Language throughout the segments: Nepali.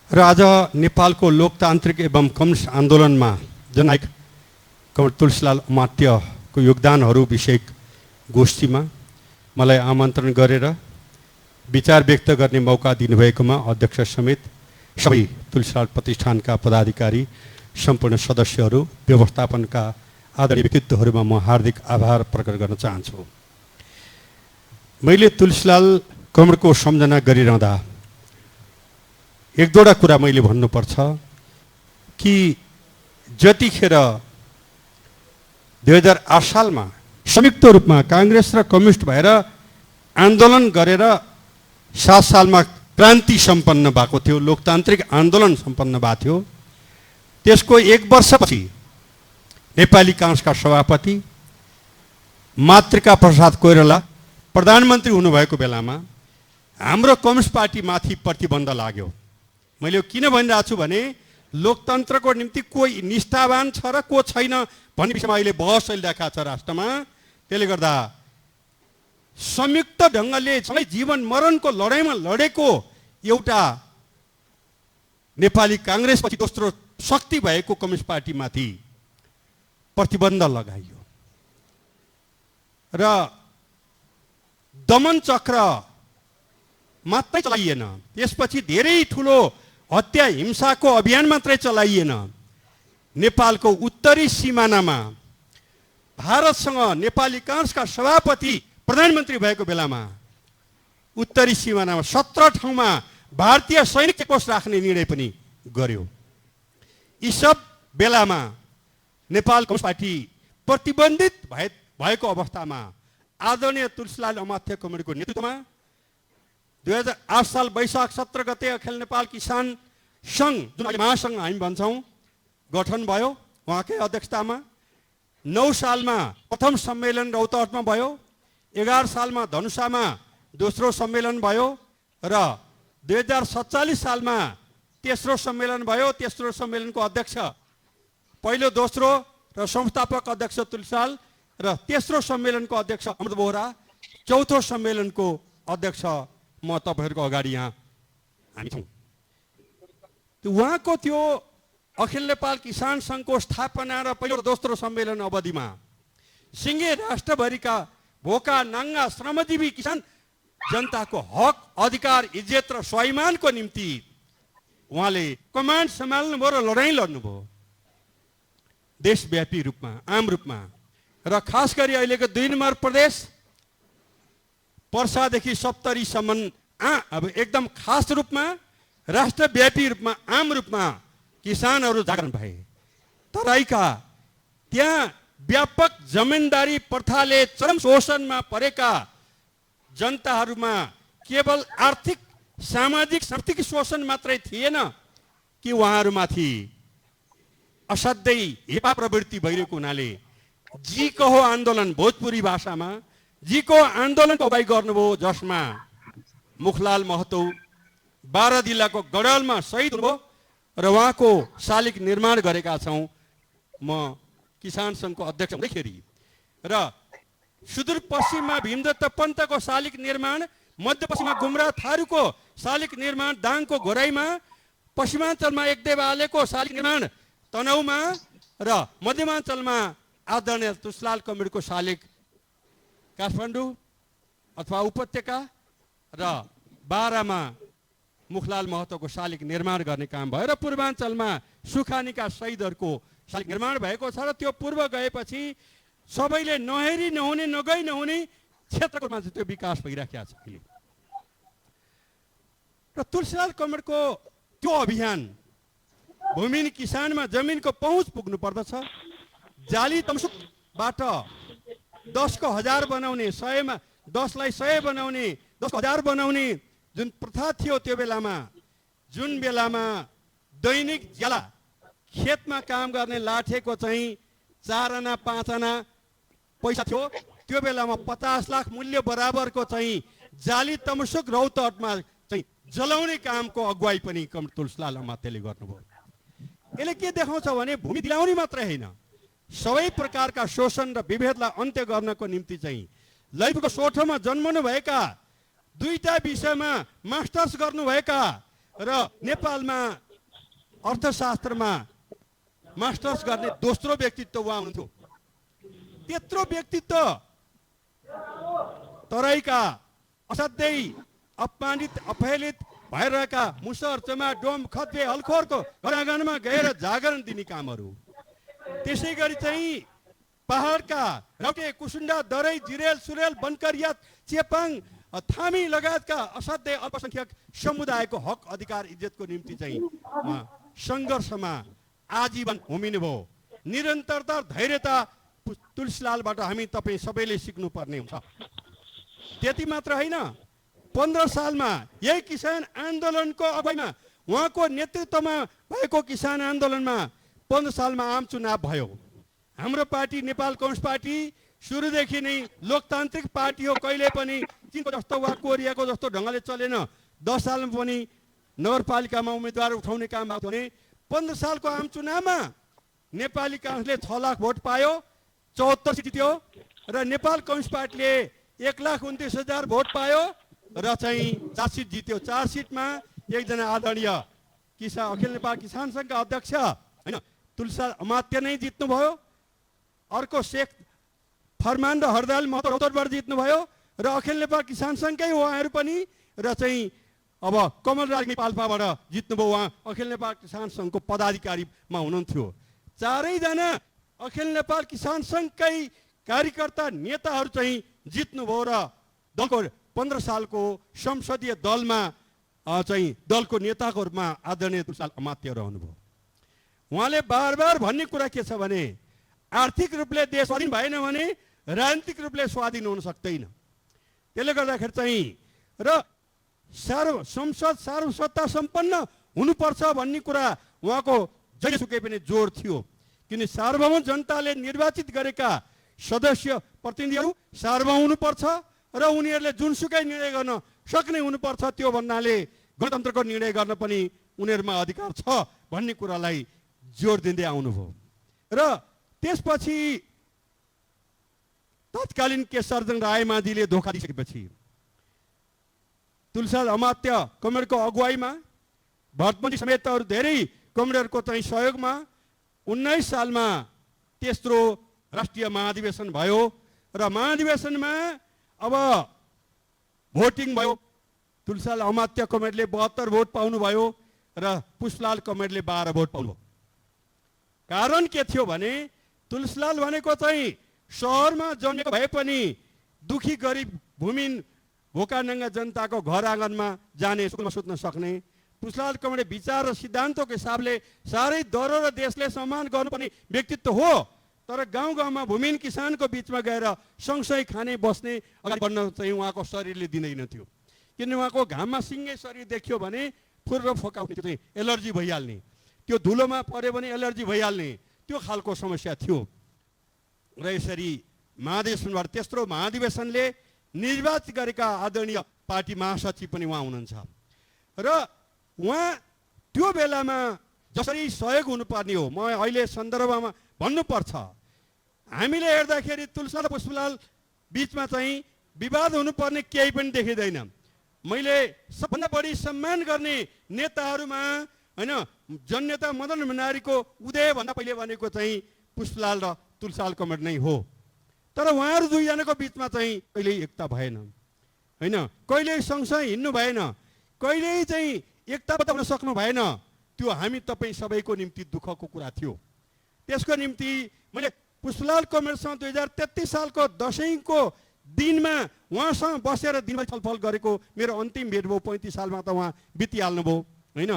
र आज नेपालको लोकतान्त्रिक एवं कम्युनिस्ट आन्दोलनमा जननायक कमरेड तुलसीलाल अमात्यको योगदानहरू विषयक गोष्ठीमा मलाई आमन्त्रण गरेर विचार व्यक्त गर्ने मौका दिनुभएकोमा अध्यक्ष समेत सबै तुलसीलाल प्रतिष्ठानका पदाधिकारी, सम्पूर्ण सदस्यहरू, व्यवस्थापनका आदरणीय व्यक्तित्वहरूमा म हार्दिक आभार प्रकट गर्न चाहन्छु। मैले तुलसीलाल कमरेडको सम्झना गरिरहँदा एक दुईवटा कुरा मैले भन्नुपर्छ कि जतिखेर 2008 सालमा संयुक्त रूपमा काङ्ग्रेस र कम्युनिस्ट भएर आन्दोलन गरेर 7 सालमा क्रान्ति सम्पन्न भएको थियो, लोकतान्त्रिक आन्दोलन सम्पन्न भएको थियो। त्यसको एक वर्षपछि नेपाली काङ्ग्रेसका सभापति मातृका प्रसाद कोइराला प्रधानमन्त्री हुनुभएको बेलामा हाम्रो कम्युनिस्ट पार्टीमाथि प्रतिबन्ध लाग्यो। मैले किन भनिरहेको छु भने लोकतन्त्रको निम्ति कोही निष्ठावान छ र को छैन भन्ने विषयमा अहिले बहस चलिरहेको छ राष्ट्रमा। त्यसले गर्दा संयुक्त ढङ्गले सबै जीवन मरणको लडाइँमा लडेको एउटा नेपाली काङ्ग्रेसपछि दोस्रो शक्ति भएको कम्युनिस्ट पार्टीमाथि प्रतिबन्ध लगाइयो र दमन चक्र मात्रै चलाइएन, त्यसपछि धेरै ठुलो हत्या हिंसाको अभियान मात्रै चलाइएन। नेपालको उत्तरी सिमानामा भारतसँग नेपाली काङ्ग्रेसका सभापति प्रधानमन्त्री भएको बेलामा उत्तरी सिमानामा 17 ठाउँमा भारतीय सैनिक चेकपोस्ट राख्ने निर्णय पनि गर्यो। यी सब बेलामा नेपाल कम्युनिस्ट पार्टी प्रतिबन्धित भएको अवस्थामा आदरणीय तुलसीलाल अमात्य कमरेडको नेतृत्वमा 2008 साल वैशाख 17 गते अखिल नेपाल किसान सङ्घ, जुन अहिले महासङ्घ हामी भन्छौँ, गठन भयो उहाँकै अध्यक्षतामा। 9 सालमा प्रथम सम्मेलन रौतहटमा भयो, 11 सालमा धनुषामा दोस्रो सम्मेलन भयो र 2047 सालमा तेस्रो सम्मेलन भयो। तेस्रो सम्मेलनको अध्यक्ष पहिलो, दोस्रो र संस्थापक अध्यक्ष तुलसीलाल र तेस्रो सम्मेलनको अध्यक्ष अमृत बोहरा, चौथो सम्मेलनको अध्यक्ष म तपाईँहरूको अगाडि यहाँ हामी छौँ। उहाँको त्यो अखिल नेपाल किसान सङ्घको स्थापना र पहिलो दोस्रो सम्मेलन अवधिमा सिङ्गे राष्ट्रभरिका भोका नाङ्गा श्रमजीवी किसान जनताको हक, अधिकार, इज्जत र स्वाभिमानको निम्ति उहाँले कमान्ड सम्हाल्नुभयो र लडाइँ लड्नुभयो देशव्यापी रूपमा, आम रूपमा। र खास गरी अहिलेको 2 नम्बर प्रदेश पर्सादेखि सप्तरीसम्म अब एकदम खास रूपमा, राष्ट्रव्यापी रूपमा, आम रूपमा किसानहरू जागरण भए। तराईका त्यहाँ व्यापक जमिनदारी प्रथाले चरम शोषणमा परेका जनताहरूमा केवल आर्थिक, सामाजिक, सांस्कृतिक शोषण मात्रै थिएन कि उहाँहरूमाथि असाध्यै हेपा प्रवृत्ति भइरहेको हुनाले जी कहो आन्दोलन, भोजपुरी भाषामा जी को आन्दोलनको अगुवाई गर्नुभयो, जसमा मुखलाल महतो 12 जिल्लाको गडालमा शहीद हुनुभयो र उहाँको शालिग निर्माण गरेका छौँ म किसान सङ्घको अध्यक्ष हुँदैखेरि। र सुदूरपश्चिममा भीमदत्त पन्तको शालिग निर्माण, मध्यपश्चिममा गुमरा थारूको शालिग निर्माण, दाङको घोराईमा, पश्चिमाञ्चलमा एकदेव आलेको शालिग निर्माण तनहुमा र मध्यमाञ्चलमा आदरणीय तुलसीलाल कमरेडको शालिग काठमाडौँ अथवा उपत्यका र बारामा मुखलाल महतोको शालिग निर्माण गर्ने काम भयो र पूर्वाञ्चलमा सुखानीका शहीदहरूको शालिग निर्माण भएको छ। र त्यो पूर्व गएपछि सबैले नहेरी नहुने, नगई नहुने क्षेत्रको मान्छे त्यो विकास भइराखेको छ अहिले। र तुलसीलाल कमरेडको त्यो अभियान भूमिहीन किसानमा जमिनको पहुँच पुग्नु पर्दछ। जाली तमसुकबाट 10 को 1000 बनाउने, 100मा 10 लाई 100 बनाउने, 10 को 1000 बनाउने जुन प्रथा थियो त्यो बेलामा, जुन बेलामा दैनिक ज्याला खेतमा काम गर्ने लाठेको चाहिँ 4 आना 5 आना पैसा थियो। त्यो बेलामा 50 लाख मूल्य बराबरको चाहिँ जाली तमसुक रौतहटमा चाहिँ जलाउने कामको अगुवाई पनि कमरेड तुलसीलाल अमात्यले गर्नुभयो। यसले के देखाउँछ भने भूमि दिलाउने मात्रै होइन, सबै प्रकारका शोषण र विभेदलाई अन्त्य गर्नको निम्ति चाहिँ लैबको सोठोमा जन्मनु भएका, 2टा विषयमा मास्टर्स गर्नुभएका र नेपालमा अर्थशास्त्रमा मास्टर्स गर्ने दोस्रो व्यक्तित्व उहाँ हुनुहुन्थ्यो। त्यत्रो व्यक्तित्व तराईका असाध्यै अपमानित अपहेलित भइरहेका मुसहर चमा डोम खत्बे हलखोरको घरआँगनमा गएर जागरण दिने कामहरू, त्यसै गरी चाहिँ पहाडका रौटे कुसुन्डा दरै जिरेल सुरेल बनकरिया चेपाङ थामी लगायतका असाध्यै अल्पसंख्यक समुदायको हक अधिकार इज्जतको निम्ति चाहिँ सङ्घर्षमा आजीवन होमिनुभयो। निरन्तरता धैर्यता तुलसीलालबाट हामी तपाईँ सबैले सिक्नुपर्ने हुन्छ। त्यति मात्र होइन, 15 सालमा यही किसान आन्दोलनको अवधिमा उहाँको नेतृत्वमा भएको किसान आन्दोलनमा 15 सालमा आम चुनाव भयो। हाम्रो पार्टी नेपाल कम्युनिस्ट पार्टी सुरुदेखि नै लोकतान्त्रिक पार्टी हो। कहिले पनि चीनको जस्तो वा कोरियाको जस्तो ढङ्गले चलेन। 10 सालमा पनि नगरपालिकामा उम्मेदवार उठाउने काम भएको भने 15 सालको आम चुनावमा नेपाली काङ्ग्रेसले 6 लाख भोट पायो, 74 सिट जित्यो र नेपाल कम्युनिस्ट पार्टीले 1,29,000 भोट पायो र चाहिँ 4 सिट जित्यो। 4 सिटमा एकजना आदरणीय अखिल नेपाल किसान सङ्घका अध्यक्ष होइन तुलसीलाल अमात्य नै जित्नुभयो। अर्को शेख फरमान र हरदयाल महतो रौतहटबाट जित्नुभयो र अखिल नेपाल किसान सङ्घकै उहाँहरू पनि र चाहिँ अब कमलराज पाल्पाबाट जित्नुभयो। उहाँ अखिल नेपाल किसान सङ्घको पदाधिकारीमा हुनुहुन्थ्यो। चारैजना अखिल नेपाल किसान सङ्घकै कार्यकर्ता नेताहरू चाहिँ जित्नुभयो र दलको 15 सालको संसदीय दलमा चाहिँ दलको नेताको रूपमा आदरणीय तुलसीलाल अमात्य रहनुभयो। उहाँले बार बार भन्ने कुरा के छ भने आर्थिक रूपले देश स्वाधीन भएन भने राजनीतिक रूपले स्वाधीन हुन सक्दैन। त्यसले गर्दाखेरि चाहिँ र संसद सार्वसत्ता सम्पन्न हुनुपर्छ भन्ने कुरा उहाँको जहिलेसुकै पनि जोड थियो। किन सार्वभौम जनताले निर्वाचित गरेका सदस्य प्रतिनिधिहरू सार्वभौम हुनुपर्छ र उनीहरूले जुनसुकै निर्णय गर्न सक्ने हुनुपर्छ। त्यो भन्नाले गणतन्त्रको निर्णय गर्न पनि उनीहरूमा अधिकार छ भन्ने कुरालाई जोड दिँदै आउनुभयो। र त्यसपछि तत्कालीन केशरजङ रायमाझीले धोका दिइसकेपछि तुलसीलाल अमात्य कमरेडको अगुवाईमा भरतमन्त्री समेत अरू धेरै कमरेडहरूको चाहिँ सहयोगमा 19 सालमा तेस्रो राष्ट्रिय महाधिवेशन भयो र महाधिवेशनमा अब भोटिङ भयो। तुलसीलाल अमात्य कमरेडले 72 भोट पाउनुभयो र पुष्पलाल कमरेडले 12 भोट पाउनुभयो। कारण के थियो भने तुलसीलाल भनेको चाहिँ सहरमा जन्मेको भए पनि दुखी गरिब भूमिहीन भोका नङ्गा जनताको घर आँगनमा जाने स्कुलमा सुत्न सक्ने पुष्पलाल कमरेड विचार र सिद्धान्तको हिसाबले साह्रै दरो र देशले सम्मान गर्नुपर्ने व्यक्तित्व हो। तर गाउँ गाउँमा भूमिहीन किसानको बिचमा गएर सँगसँगै खाने बस्ने अगाडि बढ्न चाहिँ उहाँको शरीरले दिँदैन थियो। किन उहाँको घाममा सिङ्गै शरीर देखियो भने फुर र फोका उठ्ने चाहिँ एलर्जी भइहाल्ने, त्यो धुलोमा पऱ्यो भने एलर्जी भइहाल्ने त्यो खालको समस्या थियो। र यसरी महाधिवेशनबाट तेस्रो महाधिवेशनले निर्वाचित गरेका आदरणीय पार्टी महासचिव पनि उहाँ हुनुहुन्छ र उहाँ त्यो बेलामा जसरी सहयोग हुनुपर्ने हो, म अहिले सन्दर्भमा भन्नुपर्छ, हामीले हेर्दाखेरि तुलसीलाल र पुष्पलाल बिचमा चाहिँ विवाद हुनुपर्ने केही पनि देखिँदैन। मैले सबभन्दा बढी सम्मान गर्ने नेताहरूमा होइन जननेता मदन भण्डारीको उदयभन्दा पहिले भनेको चाहिँ पुष्पलाल र तुलसीलाल कमरेड नै हो। तर उहाँहरू दुईजनाको बिचमा चाहिँ कहिल्यै एकता भएन होइन, कहिल्यै सँगसँगै हिँड्नु भएन, कहिल्यै चाहिँ एकता बताउन सक्नु भएन। त्यो हामी तपाईँ सबैको निम्ति दुःखको कुरा थियो। त्यसको निम्ति मैले पुष्पलाल कमरेडसँग 2033 सालको दसैँको दिनमा उहाँसँग बसेर दिनभरि छलफल गरेको मेरो अन्तिम भेट भयो। 35 सालमा त उहाँ बितिहाल्नुभयो होइन।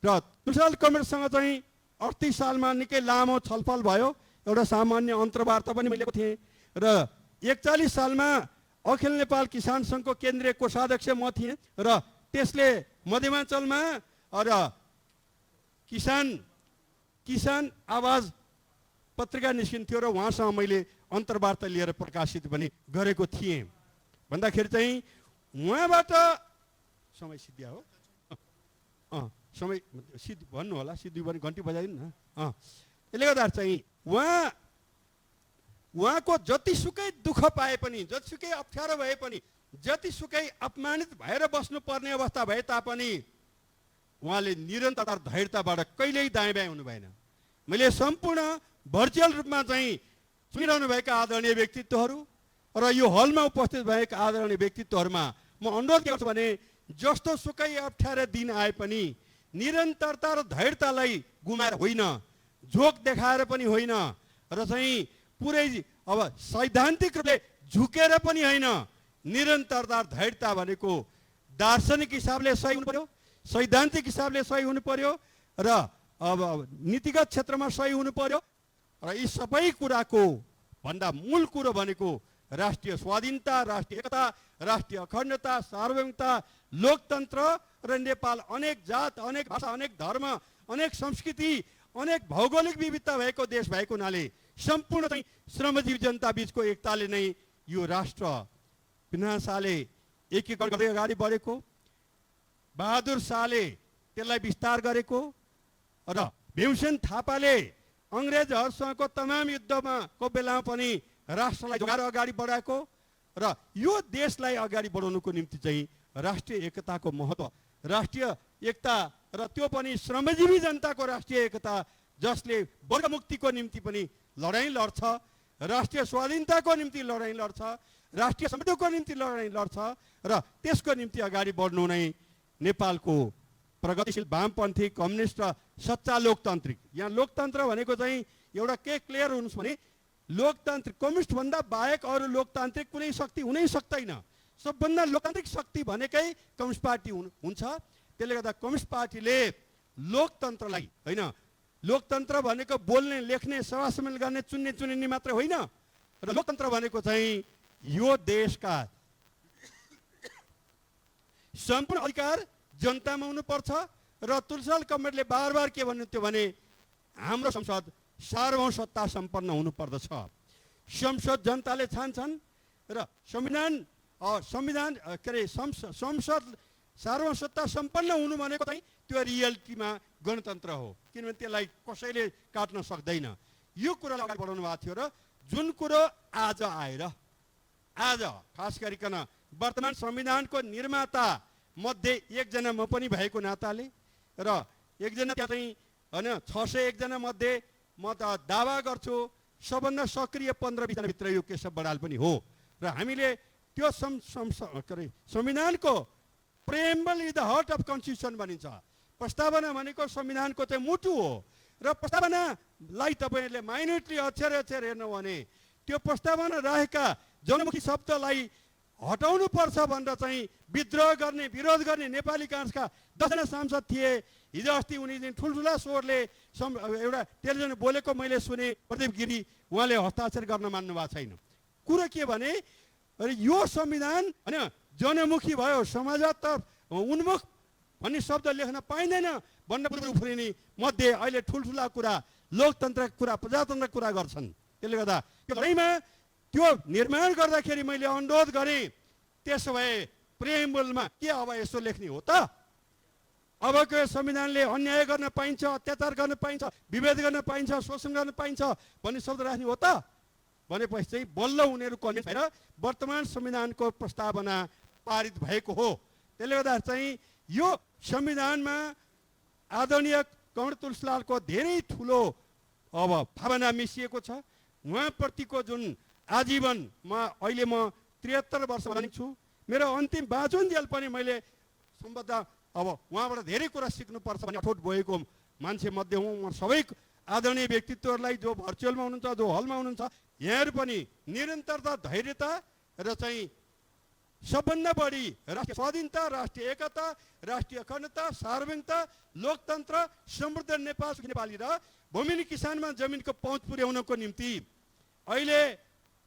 र तुलसीलाल कमरेडसँग चाहिँ 38 सालमा निकै लामो छलफल भयो। एउटा सामान्य अन्तर्वार्ता पनि मैले थिएँ र 41 सालमा अखिल नेपाल किसान सङ्घको केन्द्रीय कोषाध्यक्ष म थिएँ र त्यसले मध्यमाञ्चलमा र किसान आवाज पत्रिका निस्किन्थ्यो र उहाँसँग मैले अन्तर्वार्ता लिएर प्रकाशित पनि गरेको थिएँ। भन्दाखेरि चाहिँ उहाँबाट समय सिद्धिया हो समय सिद्धि भन्नु होला, सिद्धि पनि घन्टी बजाइदिनु न। त्यसले गर्दा चाहिँ उहाँको जतिसुकै दुःख पाए पनि, जतिसुकै अप्ठ्यारो भए पनि, जतिसुकै अपमानित भएर बस्नुपर्ने अवस्था भए तापनि उहाँले निरन्तरता धैर्यताबाट कहिल्यै दायाँ बायाँ हुनु भएन। मैले सम्पूर्ण भर्चुअल रूपमा चाहिँ सुनिरहनु भएका आदरणीय व्यक्तित्वहरू र यो हलमा उपस्थित भएका आदरणीय व्यक्तित्वहरूमा म अनुरोध गर्छु भने जस्तो सुकै अप्ठ्यारो दिन आए पनि निरन्तरता र धैर्यतालाई गुमाएर होइन, झोक देखाएर पनि होइन र चाहिँ पुरै अब सैद्धान्तिक रूपले झुकेर पनि होइन, निरन्तरता धैर्यता भनेको दार्शनिक हिसाबले सही हुनु पर्यो, सैद्धान्तिक हिसाबले सही हुनु पर्यो र अब नीतिगत क्षेत्रमा सही हुनु पर्यो र यी सबै कुराको भन्दा मूल कुरो भनेको राष्ट्रिय स्वाधीनता, राष्ट्रिय एकता, राष्ट्रिय अखण्डता, सार्वभौमिकता, लोकतन्त्र र नेपाल अनेक जात, अनेक भाषा, अनेक धर्म, अनेक संस्कृति, अनेक भौगोलिक विविधता भएको देश भएको हुनाले सम्पूर्ण चाहिँ श्रमजीवी जनता बीचको एकताले नै यो राष्ट्र पिनाह शाहले एकीकरण गर्दै अगाडि बढेको, बहादुर शाहले त्यसलाई विस्तार गरेको र भीमसेन थापाले अङ्ग्रेजहरूसँगको तमाम युद्धमा को बेलामा पनि राष्ट्रलाई जोगाएर अगाडि बढाएको र यो देशलाई अगाडि बढाउनुको निम्ति चाहिँ राष्ट्रिय एकताको महत्त्व, राष्ट्रिय एकता र त्यो पनि श्रमजीवी जनताको राष्ट्रिय एकता जसले वर्गमुक्तिको निम्ति पनि लडाइँ लड्छ, राष्ट्रिय स्वाधीनताको निम्ति लडाइँ लड्छ, राष्ट्रिय समृद्धिको निम्ति लडाइँ लड्छ र त्यसको निम्ति अगाडि बढ्नु नै नेपालको प्रगतिशील वामपन्थी कम्युनिस्ट र सच्चा लोकतान्त्रिक। यहाँ लोकतन्त्र भनेको चाहिँ एउटा के क्लियर हुनुहोस् भने लोकतान्त्रिक कम्युनिस्ट भन्दा बाहेक अरू लोकतान्त्रिक कुनै शक्ति हुनै सक्दैन। सबभन्दा लोकतान्त्रिक शक्ति भनेकै कम्युनिस्ट पार्टी हुन्छ। त्यसले गर्दा कम्युनिस्ट पार्टीले लोकतन्त्रलाई होइन, लोकतन्त्र भनेको बोल्ने, लेख्ने, सभा सम्मेलन गर्ने, चुन्ने चुनिने मात्र होइन र लोकतन्त्र भनेको चाहिँ यो देशका सम्पूर्ण अधिकार जनतामा हुनुपर्छ र तुलसीलाल कमरेडले बार के भन्नुहुन्थ्यो भने हाम्रो संसद सार्वभौम सत्ता सम्पन्न हुनुपर्दछ। संसद जनताले छान्छन् र संसद सार्वभौम सत्ता सम्पन्न हुनु भनेको चाहिँ त्यो रियालिटीमा गणतन्त्र हो, किनभने त्यसलाई कसैले काट्न सक्दैन। यो कुरालाई अगाडि बढाउनु भएको थियो र जुन कुरो आज आएर आज खास गरिकन वर्तमान संविधानको निर्माता मध्ये एकजना म पनि भएको नाताले र एकजना त्यहाँ चाहिँ होइन 601 जना मध्ये म त दावा गर्छु सबभन्दा सक्रिय 15-20 जनाभित्र यो केशव बडाल पनि हो र हामीले त्यो संविधानको preamble is the heart of constitution भनिन्छ। प्रस्तावना भनेको संविधानको चाहिँ मुटु हो र प्रस्तावनालाई तपाईँहरूले माइनोरिटी अक्षर हेर्नु भने त्यो प्रस्तावना रहेका जनमुखी शब्दलाई हटाउनु पर्छ भनेर चाहिँ विद्रोह गर्ने, विरोध गर्ने नेपाली काङ्ग्रेसका 10 जना सांसद थिए। हिजो अस्ति उनी चाहिँ ठुल्ठुला स्वरले एउटा टेलिभिजन बोलेको मैले सुने, प्रदीप गिरी, उहाँले हस्ताक्षर गर्न मान्नु भएको छैन। कुरो के भने यो संविधान होइन जनमुखी भयो, समाजतर्फ उन्मुख भन्ने शब्द लेख्न पाइँदैन भन्न उफ्रिने मध्ये अहिले ठुल्ठुला कुरा, लोकतन्त्रको कुरा, प्रजातन्त्रको कुरा गर्छन्। त्यसले गर्दा त्यो लडाइँमा त्यो निर्माण गर्दाखेरि मैले अनुरोध गरेँ त्यसो भए प्रेम्बलमा के अब यसो लेख्ने हो त? अबको संविधानले अन्याय गर्न पाइन्छ, अत्याचार गर्न पाइन्छ, विभेद गर्न पाइन्छ, शोषण गर्न पाइन्छ भन्ने शब्द राख्ने हो त? भनेपछि चाहिँ बल्ल उनीहरू कन्भिन्स भएर वर्तमान संविधानको प्रस्तावना पारित भएको हो। त्यसले गर्दा चाहिँ यो संविधानमा आदरणीय कमरेड तुलसीलालको धेरै ठुलो अब भावना मिसिएको छ। उहाँप्रतिको जुन आजीवनमा अहिले म 73 वर्ष बनेको छु, मेरो अन्तिम बाँचुन्जेल पनि मैले सम्बद्ध अब उहाँबाट धेरै कुरा सिक्नुपर्छ भन्ने अठोट भएको मान्छे मध्ये हुँ। म सबै आदरणीय व्यक्तित्वहरूलाई जो भर्चुअलमा हुनुहुन्छ, जो हलमा हुनुहुन्छ, यहाँहरू पनि निरन्तरता, धैर्यता र चाहिँ सबभन्दा बढी राष्ट्रिय स्वाधीनता, राष्ट्रिय एकता, राष्ट्रिय अखण्डता, सार्वभौमिकता, लोकतन्त्र, समृद्ध नेपाल सुखी नेपाली र भूमिहीन किसानमा जमिनको पहुँच पुर्याउनको निम्ति अहिले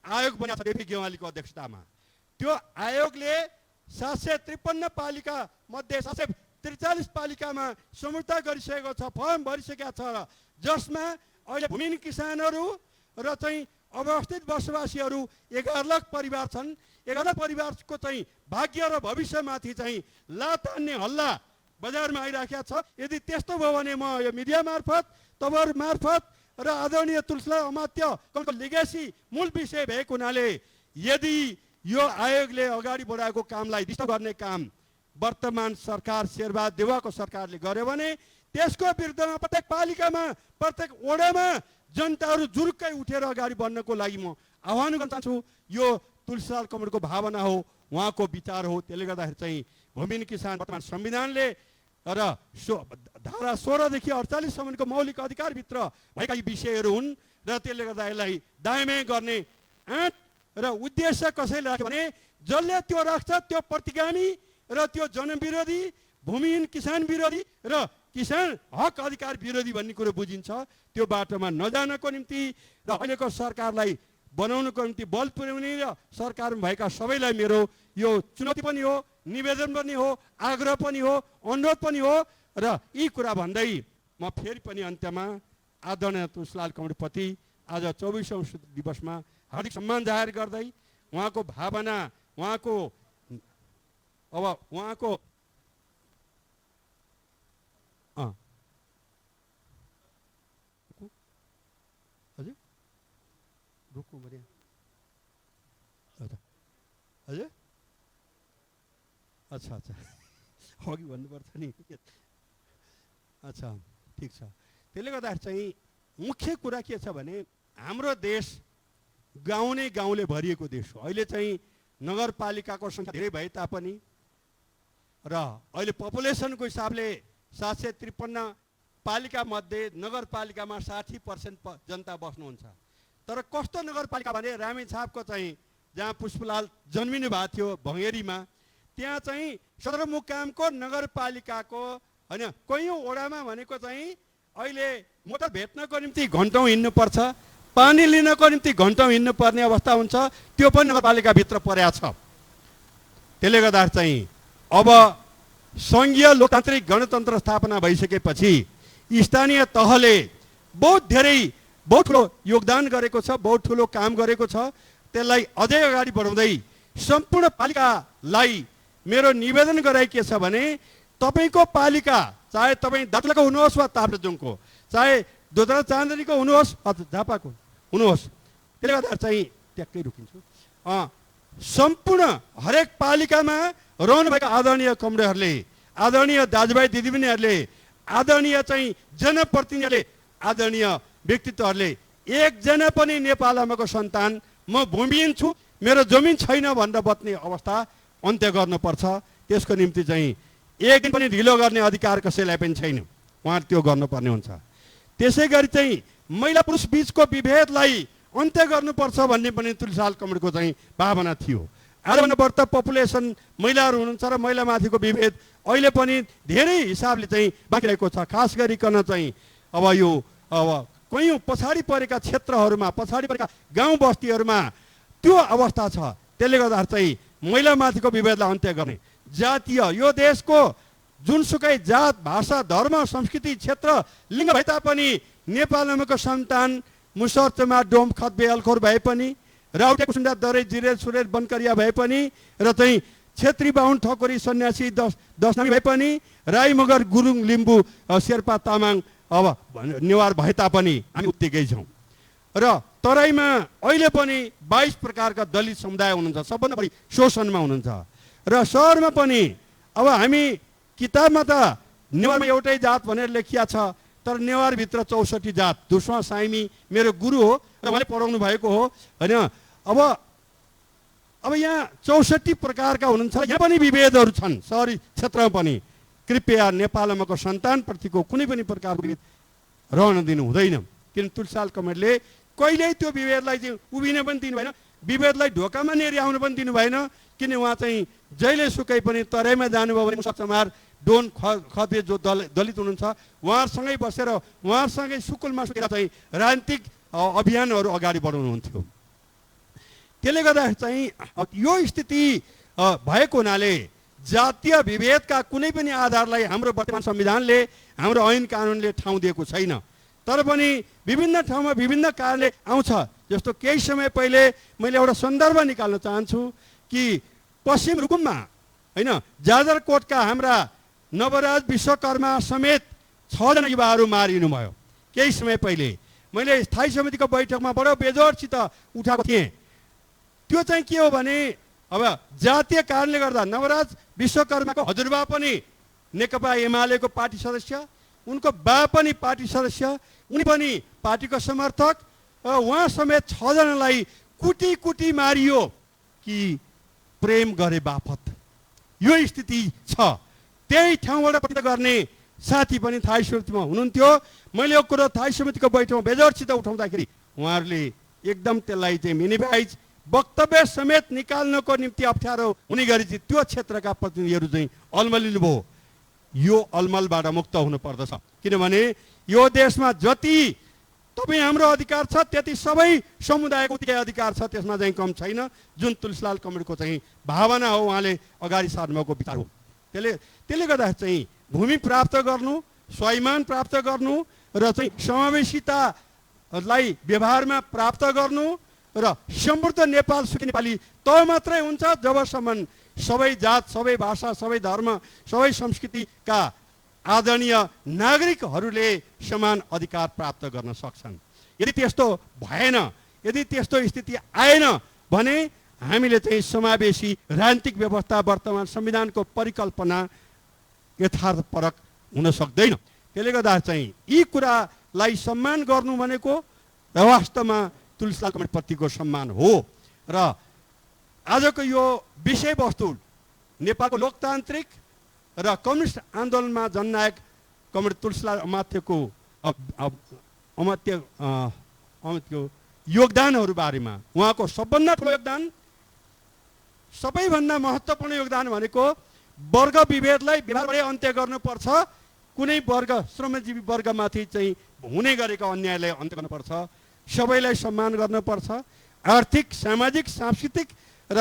आयोग बनेको छ डेपी गेवालीको अध्यक्षतामा। त्यो आयोगले 753 पालिका मध्ये 743 पालिकामा संयुक्त गरिसकेको छ, फर्म भरिसकेको छ, जसमा अहिले भूमिहीन किसानहरू र चाहिँ अवस्थित बसोबासीहरू 11 लाख परिवार छन्। 11 लाख परिवारको चाहिँ भाग्य र भविष्यमाथि चाहिँ लातान्ने हल्ला बजारमा आइराखेको छ। यदि त्यस्तो भयो भने म यो मिडिया मार्फत, तपाईँहरू मार्फत र आदरणीय तुलसीलाल अमात्यको लिगेसी मूल विषय भएको हुनाले यदि यो आयोगले अगाडि बढाएको कामलाई डिस्टर्ब गर्ने काम वर्तमान सरकार शेरबहादुर देउवाको सरकारले गर्यो भने त्यसको विरुद्धमा प्रत्येक पालिकामा प्रत्येक वडामा जनताहरू जुरुक्कै उठेर अगाडि बढ्नको लागि म आह्वान गर्न चाहन्छु। यो तुलसीलाल कमरेडको भावना हो, उहाँको विचार हो। त्यसले गर्दाखेरि चाहिँ भूमिहीन किसान वर्तमान संविधानले र धारा 16 देखि 48 सम्मको मौलिक अधिकारभित्र भएका यी विषयहरू हुन् र त्यसले गर्दा यसलाई दायाँ गर्ने आँट र उद्देश्य कसैले राख्यो भने जसले त्यो राख्छ त्यो प्रतिगामी र त्यो जनविरोधी, भूमिहीन किसान विरोधी र किसान हक अधिकार विरोधी भन्ने कुरो बुझिन्छ। त्यो बाटोमा नजानको निम्ति र अहिलेको सरकारलाई बनाउनको निम्ति बल पुर्याउने र सरकारमा भएका सबैलाई मेरो यो चुनौती पनि हो, निवेदन पनि हो, आग्रह पनि हो, अनुरोध पनि हो। र यी कुरा भन्दै म फेरि पनि अन्त्यमा आदरणीय तुलसीलाल कमरेडप्रति आज 24औं दिवसमा हार्दिक सम्मान जाहेर गर्दै उहाँको भावना, उहाँको हजुर रुकौँ भने हजुर अच्छा अच्छा अघि भन्नुपर्छ नि। अच्छा ठिक छ। त्यसले गर्दाखेरि चाहिँ मुख्य कुरा के छ भने हाम्रो देश गाउँले भरिएको देश हो। अहिले चाहिँ नगरपालिकाको सङ्ख्या धेरै भए तापनि र अहिले पपुलेसनको हिसाबले 753 पालिका मध्ये नगरपालिकामा 60% जनता बस्नुहुन्छ। तर कस्तो नगरपालिका भने रामेछापको चाहिँ जहाँ पुष्पलाल जन्मिनु भएको थियो भङ्गेरीमा, त्यहाँ चाहिँ सदरमुकामको नगरपालिकाको होइन कयौँ वडामा भनेको चाहिँ अहिले मोटर भेट्नको निम्ति घन्टौँ हिँड्नुपर्छ, पानी लिनको निम्ति घन्टौँ हिँड्नुपर्ने अवस्था हुन्छ। त्यो पनि नगरपालिकाभित्र परेको छ। त्यसले गर्दा चाहिँ अब सङ्घीय लोकतान्त्रिक गणतन्त्र स्थापना भइसकेपछि स्थानीय तहले बहुत ठुलो योगदान गरेको छ, बहुत ठुलो काम गरेको छ। त्यसलाई अझै अगाडि बढाउँदै सम्पूर्ण पालिकालाई मेरो निवेदन गराइ के छ भने तपाईँको पालिका चाहे तपाईँ दार्चुलाको हुनुहोस् वा ताप्लेजुङको, चाहे दोदरा चाँदनीको हुनुहोस् अथवा झापाको हुनुहोस्, त्यसले गर्दा चाहिँ ट्याक्कै रोकिन्छु। सम्पूर्ण हरेक पालिकामा रहनुभएका आदरणीय कमरेडहरूले, आदरणीय दाजुभाइ दिदीबहिनीहरूले, आदरणीय चाहिँ जनप्रतिनिधिहरूले, आदरणीय व्यक्तित्वहरूले एकजना पनि नेपाल आमाको सन्तान म भूमिहीन छु, मेरो जमिन छैन भनेर बत्ने अवस्था अन्त्य गर्नुपर्छ। त्यसको निम्ति चाहिँ एक दिन पनि ढिलो गर्ने अधिकार कसैलाई पनि छैन, उहाँ त्यो गर्नुपर्ने हुन्छ। त्यसै गरी चाहिँ महिला पुरुष बीचको विभेदलाई अन्त्य गर्नुपर्छ भन्ने पनि तुलसीलाल कमरेडको चाहिँ भावना थियो। आजभन्दा बढ्ता पपुलेसन महिलाहरू हुनुहुन्छ र महिलामाथिको विभेद अहिले पनि धेरै हिसाबले चाहिँ बाँकी रहेको छ। खास गरिकन चाहिँ अब कयौँ पछाडि परेका क्षेत्रहरूमा, पछाडि परेका गाउँ बस्तीहरूमा त्यो अवस्था छ। त्यसले गर्दा चाहिँ महिलामाथिको विभेदलाई अन्त्य गर्ने जातीय, यो देशको जुनसुकै जात, भाषा, धर्म, संस्कृति, क्षेत्र, लिङ्ग भए तापनि नेपालको सन्तान मुसर्चमा डोम खतबे अलखोर भए पनि, राउटे कुसुन्डा दरै जिरेल सुरेल बनकरिया भए पनि र चाहिँ छेत्री बाहुन ठकुरी सन्यासी दशनामी भए पनि, राई मगर गुरुङ लिम्बू शेर्पा तामाङ अब नेवार भए तापनि हामी उत्तिकै छौँ। र तराईमा अहिले पनि 22 प्रकारका दलित समुदाय हुनुहुन्छ, सबभन्दा बढी शोषणमा हुनुहुन्छ। र सहरमा पनि अब हामी किताबमा त नेवारमा एउटै जात भनेर लेखिया छ, तर नेवारभित्र 64 जात। दुस्वा साइमी मेरो गुरु हो र उहाँले पढाउनु भएको हो होइन। अब यहाँ 64 प्रकारका हुनुहुन्छ। यहाँ पनि विभेदहरू छन् सहरी क्षेत्रमा पनि। कृपया नेपालमाको सन्तानप्रतिको कुनै पनि प्रकारको विभेद रहन दिनु हुँदैन। किन तुलसीलाल कमरेडले कहिल्यै त्यो विभेदलाई चाहिँ उभिन पनि दिनु भएन, विभेदलाई ढोकामा नेरिआउन पनि दिनु भएन। किन उहाँ चाहिँ जहिले सुकै पनि तराईमा जानुभयो भने मुसचमार डोन खतबे जो दलित हुनुहुन्छ उहाँहरूसँगै बसेर उहाँहरूसँगै सुकुलमा सुकेर चाहिँ राजनीतिक अभियानहरू अगाडि बढाउनुहुन्थ्यो। त्यसले गर्दा चाहिँ यो स्थिति भएको हुनाले जातीय विभेदका कुनै पनि आधारलाई हाम्रो वर्तमान संविधानले, हाम्रो ऐन कानुनले ठाउँ दिएको छैन। तर पनि विभिन्न ठाउँमा विभिन्न कारणले आउँछ। जस्तो केही समय पहिले मैले एउटा सन्दर्भ निकाल्न चाहन्छु कि पश्चिम रुकुममा होइन जाजरकोटका हाम्रा नवराज विश्वकर्मा समेत 6 जना युवाहरू मारिनुभयो केही समय पहिले। मैले स्थायी समितिको बैठकमा बडो बेजोडसित उठाएको थिएँ। त्यो चाहिँ के हो भने अब जातीय कारणले गर्दा नवराज विश्वकर्माको हजुरबा पनि नेकपा एमालेको पार्टी सदस्य, उनको बा पनि पार्टी सदस्य, उनी पनि पार्टीको समर्थक। उहाँ समेत 6 जनालाई कुटी कुटी मारियो कि प्रेम गरे बापत। यो स्थिति छ। त्यही ठाउँबाट प्रश्न गर्ने साथी पनि थाई समितिमा हुनुहुन्थ्यो। मैले यो कुरो थाई समितिको बैठकमा बेजोडसित उठाउँदाखेरि उहाँहरूले एकदम त्यसलाई चाहिँ मिनिमाइज वक्तव्य समेत निकाल्नको निम्ति अप्ठ्यारो हुने गरी चाहिँ त्यो क्षेत्रका प्रतिनिधिहरू चाहिँ अल्मलिनु भयो। यो अलमलबाट मुक्त हुनु पर्दछ, किनभने यो देशमा जति तपाईँ हाम्रो अधिकार छ त्यति सबै समुदायको उतिकै अधिकार छ, त्यसमा चाहिँ कम छैन। जुन तुलसीलाल कमरेडको चाहिँ भावना हो, उहाँले अगाडि सार्नुभएको विचार हो। त्यसले गर्दा चाहिँ भूमि प्राप्त गर्नु, स्वाभिमान प्राप्त गर्नु र चाहिँ समावेशितालाई व्यवहारमा प्राप्त गर्नु र समृद्ध नेपाल सुखी नेपाली त मात्रै हुन्छ जबसम्म सबै जात, सबै भाषा, सबै धर्म, सबै संस्कृतिका आदरणीय नागरिकहरूले समान अधिकार प्राप्त गर्न सक्छन्। यदि त्यस्तो भएन, यदि त्यस्तो स्थिति आएन भने हामीले चाहिँ समावेशी राजनीतिक व्यवस्था, वर्तमान संविधानको परिकल्पना यथार्थपरक हुन सक्दैन। त्यसले गर्दा चाहिँ यी कुरालाई सम्मान गर्नु भनेको वास्तवमा तुलसीलाल कमरेडप्रतिको सम्मान हो। र आजको यो विषयवस्तु नेपालको लोकतान्त्रिक र कम्युनिस्ट आन्दोलनमा जननायक कमरेड तुलसीलाल अमात्यको योगदानहरू बारेमा, उहाँको सबभन्दा ठुलो योगदान, सबैभन्दा महत्त्वपूर्ण योगदान भनेको वर्ग विभेदलाई व्यवहारबाटै अन्त्य गर्नुपर्छ। कुनै वर्ग, श्रमजीवी वर्गमाथि चाहिँ हुने गरेको अन्यायलाई अन्त्य गर्नुपर्छ। सबैलाई सम्मान गर्नुपर्छ। आर्थिक, सामाजिक, सांस्कृतिक र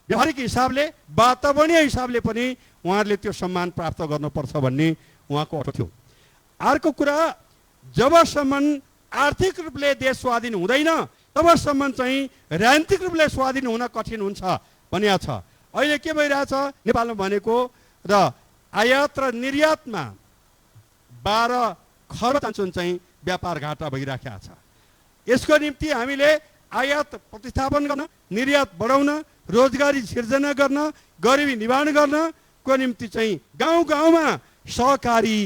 व्यवहारिक हिसाबले, वातावरणीय हिसाबले पनि उहाँहरूले त्यो सम्मान प्राप्त गर्नुपर्छ भन्ने उहाँको अटो थियो। अर्को कुरा, जबसम्म आर्थिक रूपले देश स्वाधीन हुँदैन तबसम्म चाहिँ राजनीतिक रूपले स्वाधीन हुन कठिन हुन्छ भनिएको छ। अहिले के भइरहेछ नेपालमा भनेको, र आयात र निर्यातमा 12 खर्ब चान्चुन चाहिँ व्यापार घाटा भइराखेको छ। यसको निम्ति हामीले आयात प्रतिस्थापन गर्न, निर्यात बढाउन, रोजगारी सिर्जना गर्न, गरिबी निवारण गर्नको निम्ति चाहिँ गाउँ गाउँमा सहकारी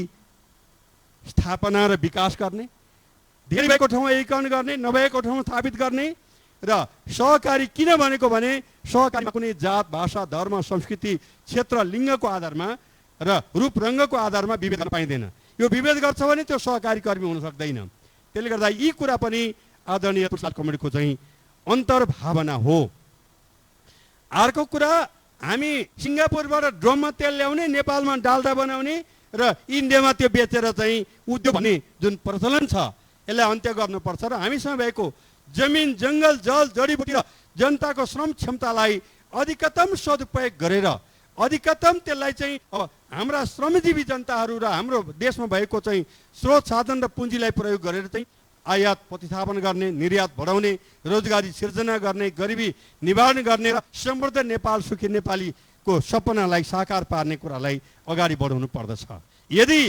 स्थापना र विकास गर्ने, धेरै भएको ठाउँमा एकीकरण गर्ने, नभएको ठाउँमा स्थापित गर्ने। र सहकारी किन भनेको भने सहकारीमा कुनै जात, भाषा, धर्म, संस्कृति, क्षेत्र, लिङ्गको आधारमा र रूप रङ्गको आधारमा विभेद गर्न पाइँदैन। यो विभेद गर्छ भने त्यो सहकारी कर्मी हुन सक्दैन। त्यसले गर्दा यी कुरा पनि आदरणीय तुलसीलाल कमरेडको चाहिँ अन्तर्भावना हो। अर्को कुरा, हामी सिङ्गापुरबाट ड्रममा तेल ल्याउने, नेपालमा डाल्डा बनाउने र इन्डियामा त्यो बेचेर चाहिँ उद्योग भन्ने जुन प्रचलन छ, यसलाई अन्त्य गर्नुपर्छ। र हामीसँग भएको जमिन, जङ्गल, जल, जडीबुटी र जनताको श्रम क्षमतालाई अधिकतम सदुपयोग गरेर, अधिकतम त्यसलाई चाहिँ अब हाम्रा श्रमजीवी जनताहरू र हाम्रो देशमा भएको चाहिँ स्रोत साधन र पुँजीलाई प्रयोग गरेर चाहिँ आयात प्रतिस्थापन गर्ने, निर्यात बढाउने, रोजगारी सिर्जना गर्ने, गरिबी निवारण गर्ने र समृद्ध नेपाल सुखी नेपालीको सपनालाई साकार पार्ने कुरालाई अगाडि बढाउनु पर्दछ। यदि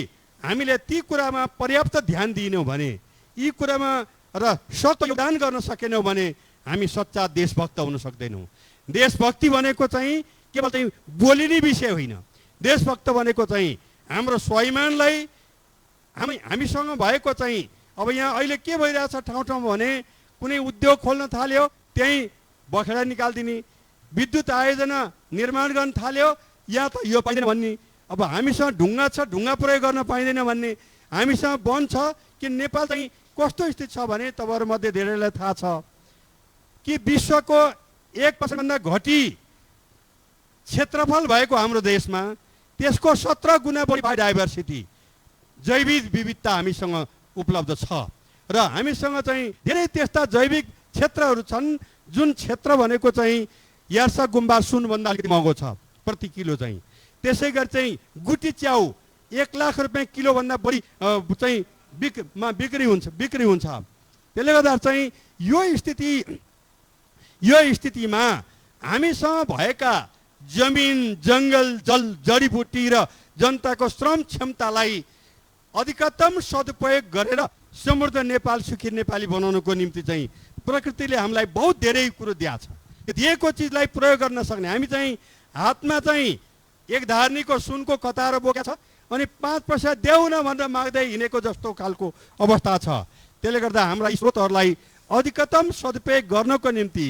हामीले ती कुरामा पर्याप्त ध्यान दिएनौँ भने, यी कुरामा र सक्त योगदान गर्न सकेनौँ भने हामी सच्चा देशभक्त हुन सक्दैनौँ। देशभक्ति भनेको चाहिँ केवल चाहिँ बोलिने विषय होइन। देशभक्त भनेको चाहिँ हाम्रो स्वाभिमानलाई, हामीसँग भएको चाहिँ, अब यहाँ अहिले के भइरहेछ ठाउँ ठाउँमा भने, कुनै उद्योग खोल्न थाल्यो त्यहीँ बखेडा निकालिदिने, विद्युत आयोजना निर्माण गर्न थाल्यो या त यो पाइँदैन भन्ने, अब हामीसँग ढुङ्गा छ, ढुङ्गा प्रयोग गर्न पाइँदैन भन्ने, हामीसँग वन छ कि नेपाल चाहिँ कस्तो स्थिति छ भने तपाईँहरूमध्ये धेरैलाई थाहा छ कि विश्वको 1% घटी क्षेत्रफल भएको हाम्रो देशमा त्यसको 17 गुणा बढी बायोडाइभर्सिटी, जैविक विविधता हामीसँग उपलब्ध छ। र हामीसँग चाहिँ धेरै त्यस्ता जैविक क्षेत्रहरू छन् जुन क्षेत्र भनेको चाहिँ यार्सा गुम्बा सुनभन्दा अलिकति महँगो छ प्रति किलो चाहिँ। त्यसै गरी चाहिँ गुटी च्याउ 1 लाख रुपियाँ किलोभन्दा बढी चाहिँ बिक्री हुन्छ। त्यसले गर्दा चाहिँ यो स्थितिमा हामीसँग भएका जमिन, जङ्गल, जल, जडीबुटी र जनताको श्रम क्षमतालाई अधिकतम सदुपयोग गरेर समृद्ध नेपाल सुखी नेपाली बनाउनको निम्ति चाहिँ प्रकृतिले हामीलाई बहुत धेरै कुरो दिएको छ। दिएको चिजलाई प्रयोग गर्न सक्ने। हामी चाहिँ हातमा चाहिँ एक धार्नीको सुनको कतारो बोकेको छ अनि 5 पैसा देऊ न भनेर माग्दै हिँडेको जस्तो खालको अवस्था छ। त्यसले गर्दा हाम्रा स्रोतहरूलाई अधिकतम सदुपयोग गर्नको निम्ति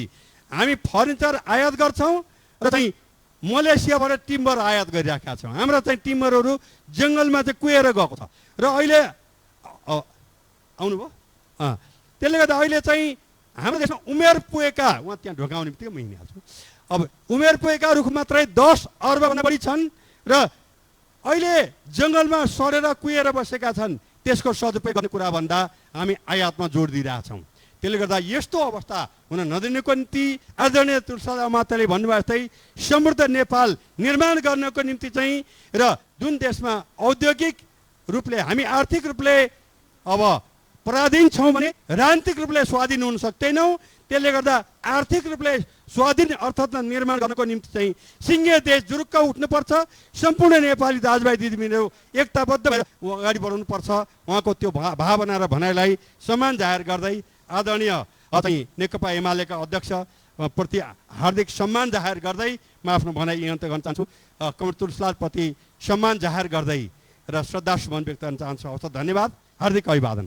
हामी फर्निचर आयात गर्छौँ र चाहिँ मलेसियाबाट टिम्बर आयात गरिराखेका छौँ। हाम्रा चाहिँ टिम्बरहरू जङ्गलमा चाहिँ कुहेर गएको छ र अहिले आउनुभयो। त्यसले गर्दा अहिले चाहिँ हाम्रो देशमा उमेर पुगेका, उहाँ त्यहाँ ढोकाउने बित्तिकै म हिँडिहाल्छु, अब उमेर पुगेका रुख मात्रै 10 अर्बभन्दा बढी छन् र अहिले जङ्गलमा सडेर कुहेर बसेका छन्। त्यसको सदुपयोग गर्ने कुरा भन्दा हामी आयातमा जोड दिइरहेछौँ। त्यसले गर्दा यस्तो अवस्था हुन नदिनको निम्ति आदरणीय तुलसीलाल माताले भन्नुभयो जस्तै समृद्ध नेपाल निर्माण गर्नको निम्ति चाहिँ र जुन देशमा औद्योगिक रूपले हामी आर्थिक रूपले अब पराधीन छौँ भने राजनीतिक रूपले स्वाधीन हुन सक्दैनौँ। त्यसले गर्दा आर्थिक रूपले स्वाधीन अर्थतन्त्र निर्माण गर्नको निम्ति चाहिँ सिङ्गे देश जुरुक्क उठ्नुपर्छ। सम्पूर्ण नेपाली दाजुभाइ दिदीबहिनीहरू एकताबद्ध भएर अगाडि बढाउनुपर्छ। उहाँको त्यो भावना र भनाइलाई सम्मान जाहेर गर्दै आदरणीय चाहिँ नेकपा एमालेका अध्यक्ष प्रति हार्दिक सम्मान जाहेर गर्दै म आफ्नो भनाइ यहाँ अन्त्य गर्न चाहन्छु। कमरेड तुलसीलालप्रति सम्मान जाहेर गर्दै र श्रद्धासुमन व्यक्त गर्न चाहन्छु। हवस्, धन्यवाद, हार्दिक अभिवादन।